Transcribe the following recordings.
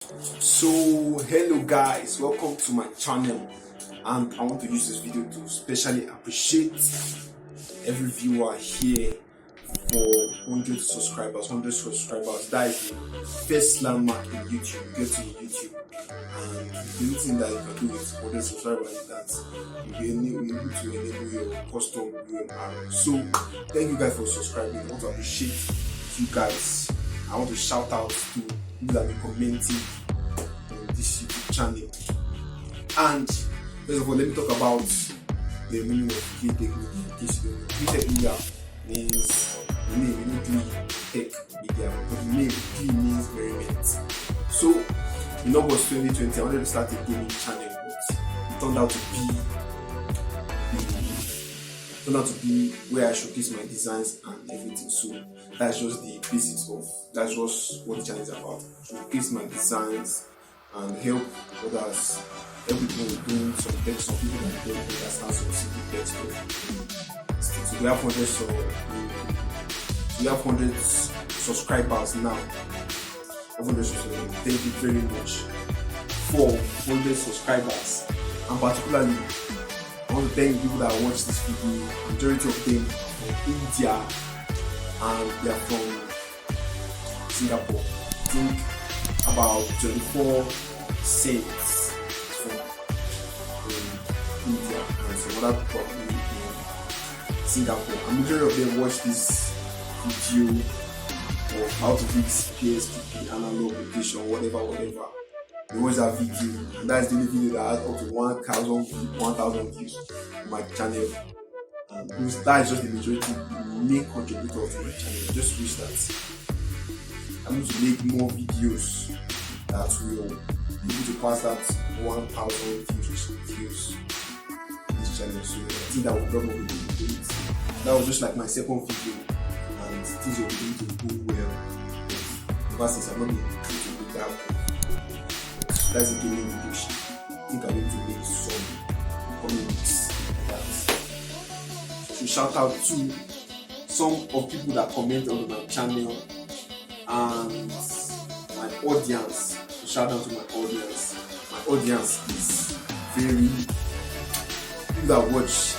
So hello guys, welcome to my channel, and I want to use this video to specially appreciate every viewer here for 100 subscribers. That is the first landmark in YouTube. Get to YouTube, and the only thing that you can do with 100 subscribers is that you'll be able to enable your custom UMR. So thank you guys for subscribing. I want to appreciate you guys. I want to shout out to people that have been commenting this YouTube channel. And first of all, let me talk about the meaning of key technique. In case you don't know, key technique means the name, tech media, but the name key means merriment. So in August 2020, I wanted to start a gaming channel, but it turned out to be where I showcase my designs and everything. So that's just the basics that's just what the channel is about. Showcase my designs and help others, help people doing some tech, some people that don't understand some simple tech stuff. So we have 100 subscribers now. 100 subscribers. Thank you very much for 100 subscribers. And particularly, I want to thank people that watch this video. Majority of them are from India and they are from Singapore. I think about 24% from India and some other people in Singapore. And majority of them watch this video of how to fix PSTP, analog location, whatever. They watch that video, and that's the only video that has up to 1,000 views on my channel. And that is just the majority, the main contributor to my channel. Just wish that I'm going to make more videos that will be able to pass that 1,000 views in this channel. So I think that will probably be great. That was just like my second video, and things will begin to go well. Ever since I'm not able to do that. That's the gaming video. I think I'm going to make some comics like that. So shout out to some of people that comment on my channel and my audience. So shout out to my audience. My audience is very people that watch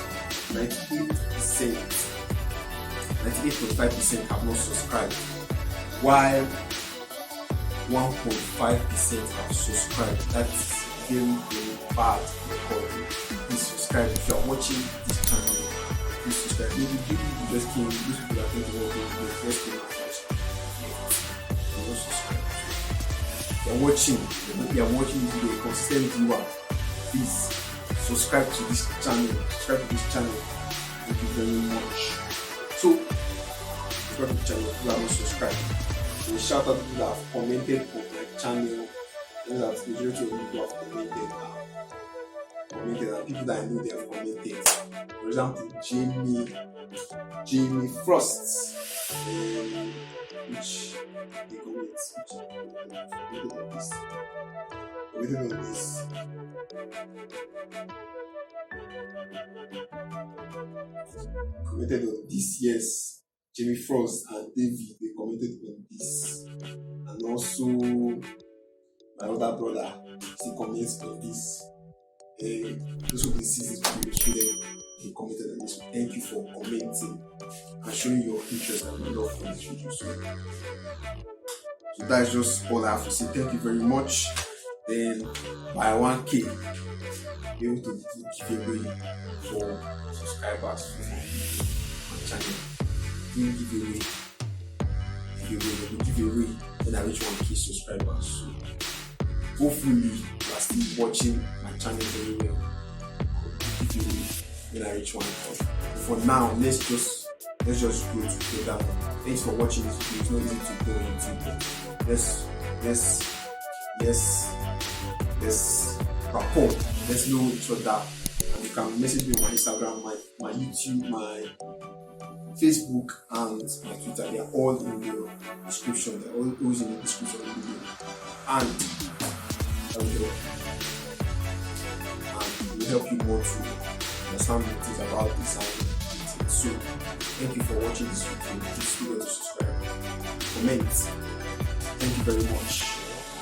98%, 98.5% have not subscribed, while 1.5% have subscribed. That's very bad recording. Please subscribe if you are watching this channel. Please subscribe. Maybe you just came, these people that don't know what they first came and watched. You don't subscribe. If you are watching this video, a consistent viewer, please subscribe to this channel. Thank you very much. So subscribe to the channel if you are not subscribed. So shout out to people that have commented on my channel. That the majority of people have commented and people that I know they have commented. For example, Jamie Frost, which they commented on this. Commented on this, yes. Jamie Frost and David, they commented on this, and also my other brother, he comments on this. Those who see this video, student, he commented on this. So thank you for commenting and showing your interest and your love for this video. So that is just all I have to say. Thank you very much. Then by 1K, be able to do giveaway for subscribers for my channel. Give away when I reach 1K subscribers. So hopefully you are still watching my channel very well. Give away when I reach 1K. For now, let's just go together. Thanks for watching this video. It's not easy to go into, but let's rapport. Let's know each other. And you can message me on my Instagram, my YouTube, my Facebook and my Twitter. They are all in the description. They're always in the description of the video. And that will help you more to understand what it is about design. So thank you for watching this video. Please do subscribe, comment. Thank you very much.